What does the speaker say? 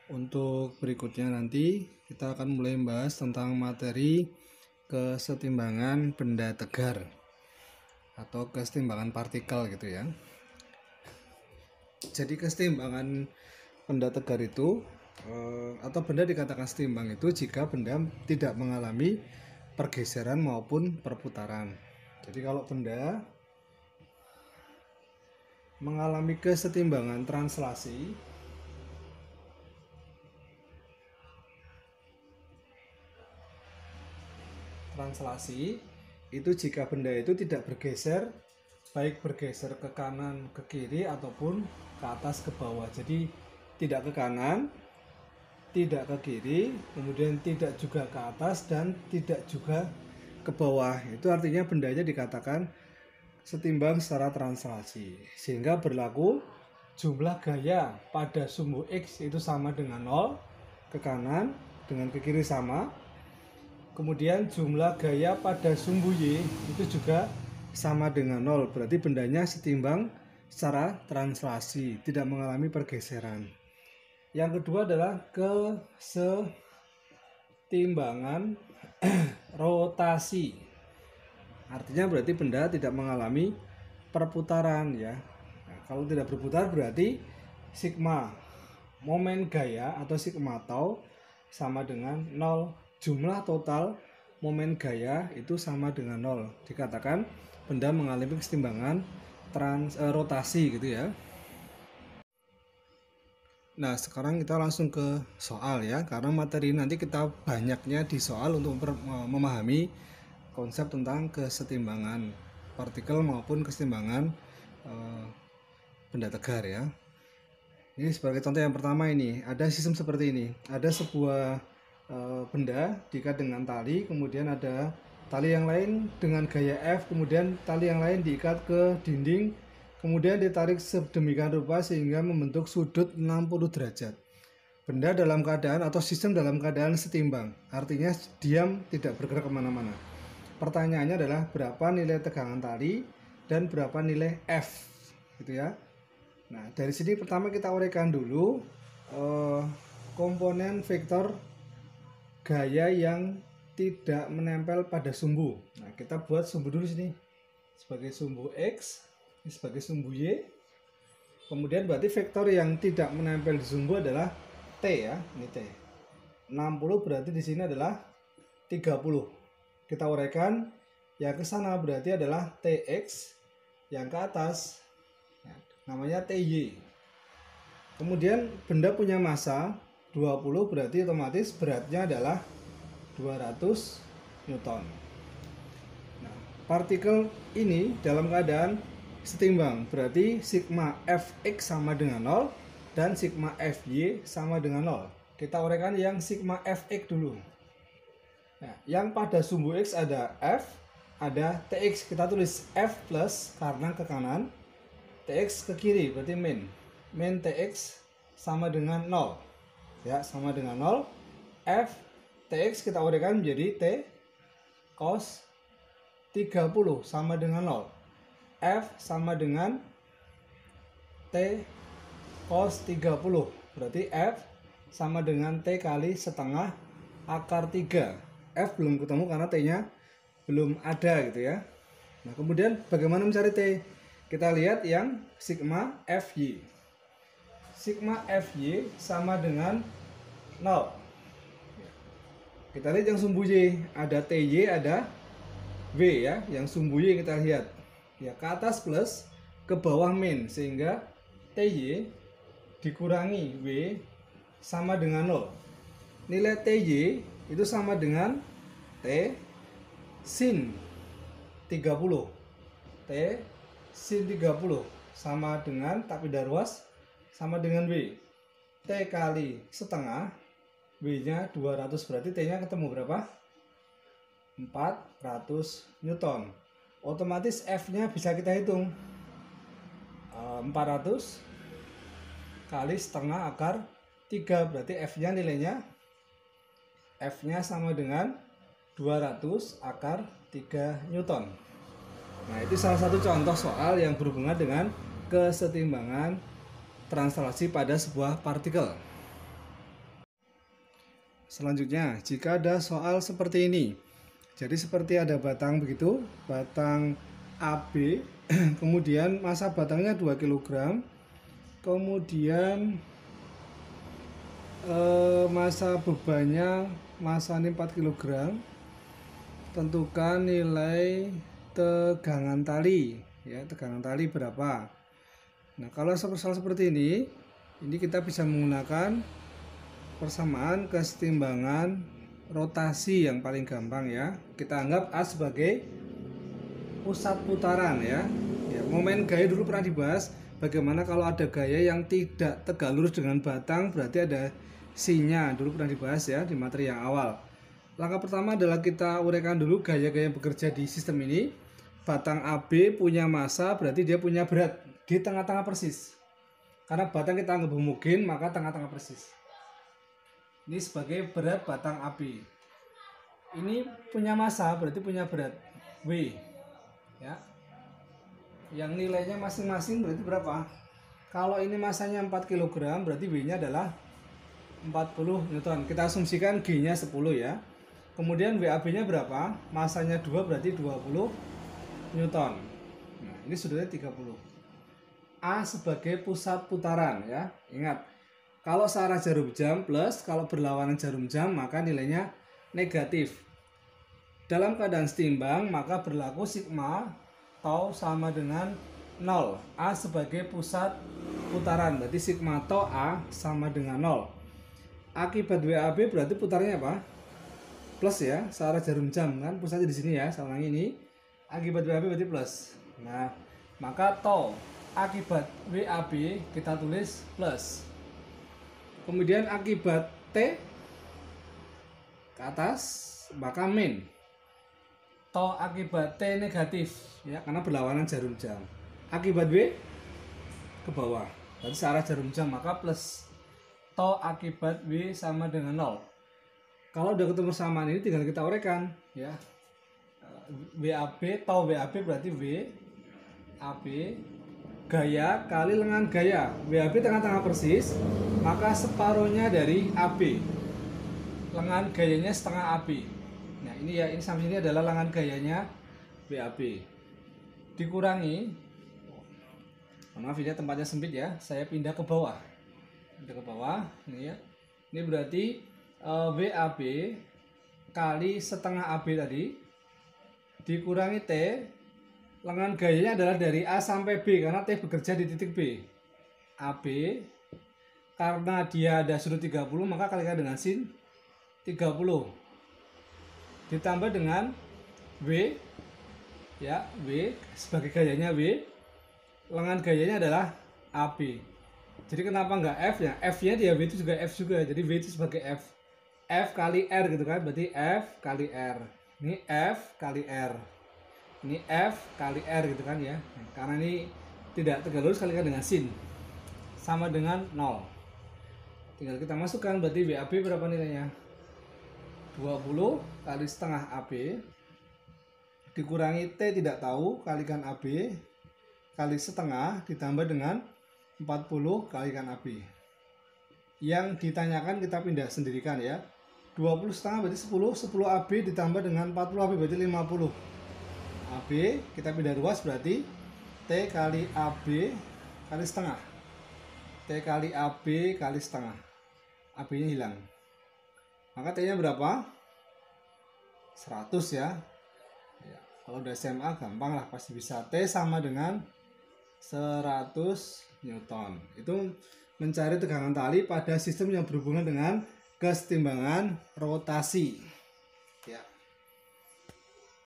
Untuk berikutnya nanti kita akan mulai membahas tentang materi kesetimbangan benda tegar atau kesetimbangan partikel gitu ya. Jadi kesetimbangan benda tegar itu atau benda dikatakan setimbang itu jika benda tidak mengalami pergeseran maupun perputaran. Jadi kalau benda mengalami kesetimbangan translasi itu jika benda itu tidak bergeser, baik bergeser ke kanan, ke kiri ataupun ke atas, ke bawah. Jadi tidak ke kanan, tidak ke kiri, kemudian tidak juga ke atas dan tidak juga ke bawah. Itu artinya bendanya dikatakan setimbang secara translasi, sehingga berlaku jumlah gaya pada sumbu X itu sama dengan 0 ke kanan, dengan ke kiri sama. Kemudian jumlah gaya pada sumbu Y itu juga sama dengan 0. Berarti bendanya setimbang secara translasi, tidak mengalami pergeseran. Yang kedua adalah kesetimbangan rotasi. Artinya berarti benda tidak mengalami perputaran ya. Nah, kalau tidak berputar berarti sigma momen gaya atau sigma tau sama dengan 0. Jumlah total momen gaya itu sama dengan 0. Dikatakan benda mengalami kesetimbangan rotasi gitu ya. Nah, sekarang kita langsung ke soal ya, karena materi nanti kita banyaknya di soal untuk memahami konsep tentang kesetimbangan partikel maupun kesetimbangan benda tegar ya. Ini sebagai contoh yang pertama, ini ada sistem seperti ini. Ada sebuah benda diikat dengan tali, kemudian ada tali yang lain dengan gaya F, kemudian tali yang lain diikat ke dinding, kemudian ditarik sedemikian rupa sehingga membentuk sudut 60 derajat. Benda dalam keadaan atau sistem dalam keadaan setimbang, artinya diam, tidak bergerak kemana-mana. Pertanyaannya adalah berapa nilai tegangan tali dan berapa nilai F gitu ya. Nah, dari sini pertama kita uraikan dulu komponen vektor gaya yang tidak menempel pada sumbu. Nah, kita buat sumbu dulu sini sebagai sumbu X, ini sebagai sumbu Y. Kemudian berarti vektor yang tidak menempel di sumbu adalah T ya, ini T. 60 berarti di sini adalah 30. Kita uraikan, yang ke sana berarti adalah TX, yang ke atas namanya TY. Kemudian benda punya massa 20, berarti otomatis beratnya adalah 200 Newton. Nah, partikel ini dalam keadaan setimbang, berarti sigma Fx sama dengan 0 dan sigma Fy sama dengan 0. Kita uraikan yang sigma Fx dulu. Nah, yang pada sumbu X ada F, ada Tx. Kita tulis F plus karena ke kanan, Tx ke kiri, berarti min. Min Tx sama dengan 0. Ya, sama dengan 0. F Tx kita uraikan menjadi T cos 30 sama dengan 0. F sama dengan T cos 30. Berarti F sama dengan T kali setengah akar 3. F belum ketemu karena T-nya belum ada gitu ya. Nah, kemudian bagaimana mencari T? Kita lihat yang sigma Fy. Sigma Fy sama dengan 0. Kita lihat yang sumbu Y, ada TY, ada W ya. Yang sumbu Y kita lihat ya, ke atas plus, ke bawah min, sehingga TY dikurangi W sama dengan 0. Nilai TY itu sama dengan T sin 30. T sin 30 sama dengan, tak pindah ruas, sama dengan W. T kali setengah, W-nya 200, berarti T-nya ketemu berapa? 400 Newton. Otomatis F-nya bisa kita hitung. 400 kali setengah akar 3, berarti F-nya nilainya, F-nya sama dengan 200 akar 3 Newton. Nah, itu salah satu contoh soal yang berhubungan dengan kesetimbangan translasi pada sebuah partikel. Selanjutnya, jika ada soal seperti ini. Jadi seperti ada batang begitu, batang AB, kemudian massa batangnya 2 kg, kemudian massa bebannya, massa ini 4 kg. Tentukan nilai tegangan tali, ya, tegangan tali berapa. Nah, kalau soal seperti ini kita bisa menggunakan persamaan kesetimbangan rotasi yang paling gampang ya. Kita anggap A sebagai pusat putaran ya. Momen gaya dulu pernah dibahas. Bagaimana kalau ada gaya yang tidak tegak lurus dengan batang, berarti ada C-nya. Dulu pernah dibahas ya di materi yang awal. Langkah pertama adalah kita uraikan dulu gaya-gaya yang bekerja di sistem ini. Batang AB punya massa, berarti dia punya berat di tengah-tengah persis. Karena batang kita anggap homogen, maka tengah-tengah persis. Ini sebagai berat batang AB. Ini punya massa, berarti punya berat W. Ya. Yang nilainya masing-masing berarti berapa? Kalau ini massanya 4 kg, berarti W-nya adalah 40 Newton. Kita asumsikan G-nya 10 ya. Kemudian WAB-nya berapa? Massanya 2 berarti 20 Newton. Nah, ini sudutnya 30. A sebagai pusat putaran ya. Ingat, kalau searah jarum jam plus, kalau berlawanan jarum jam maka nilainya negatif. Dalam keadaan setimbang maka berlaku sigma tau sama dengan 0. A sebagai pusat putaran, berarti sigma tau A sama dengan 0. Akibat WAB berarti putarnya apa? Plus ya, searah jarum jam kan, pusatnya di sini ya, saya ulangi ini. Akibat WAB berarti plus. Nah, maka tau akibat WAB kita tulis plus. Kemudian akibat T ke atas maka min. Tau akibat T negatif ya, karena berlawanan jarum jam. Akibat W ke bawah, berarti searah jarum jam maka plus. Tau akibat W sama dengan 0. Kalau udah ketemu samaan ini tinggal kita uraikan ya. WAB, tau WAB berarti WAB gaya kali lengan gaya. WAB tengah-tengah persis, maka separuhnya dari AB. Lengan gayanya setengah AB. Nah, ini ya, ini sampai sini adalah lengan gayanya WAB. Dikurangi, maaf ini tempatnya sempit ya, saya pindah ke bawah. Pindah ke bawah, ini ya. Ini berarti WAB kali setengah AB tadi dikurangi T. Lengan gayanya adalah dari A sampai B karena T bekerja di titik B. AB karena dia ada sudut 30 maka kalikan dengan sin 30 ditambah dengan W ya, W sebagai gayanya W. Lengan gayanya adalah AB. Jadi kenapa enggak F ya? F-nya dia W itu juga F juga. Jadi W itu sebagai F. F kali R gitu kan, berarti F kali R. Ini F kali R. Ini F kali R gitu kan ya. Karena ini tidak tegak lurus, kalikan dengan sin. Sama dengan 0. Tinggal kita masukkan, berarti WAB berapa nilainya? 20 kali setengah AB dikurangi T tidak tahu, kalikan AB kali setengah ditambah dengan 40 kalikan AB. Yang ditanyakan kita pindah sendirikan ya. 20 setengah berarti 10, 10 AB ditambah dengan 40 AB berarti 50. AB kita pindah ruas berarti T kali AB kali setengah. T kali AB kali setengah. AB nya hilang. Maka T nya berapa? 100 ya. Kalau udah SMA gampang lah, pasti bisa. T sama dengan 100 Newton. Itu mencari tegangan tali pada sistem yang berhubungan dengan kesetimbangan rotasi.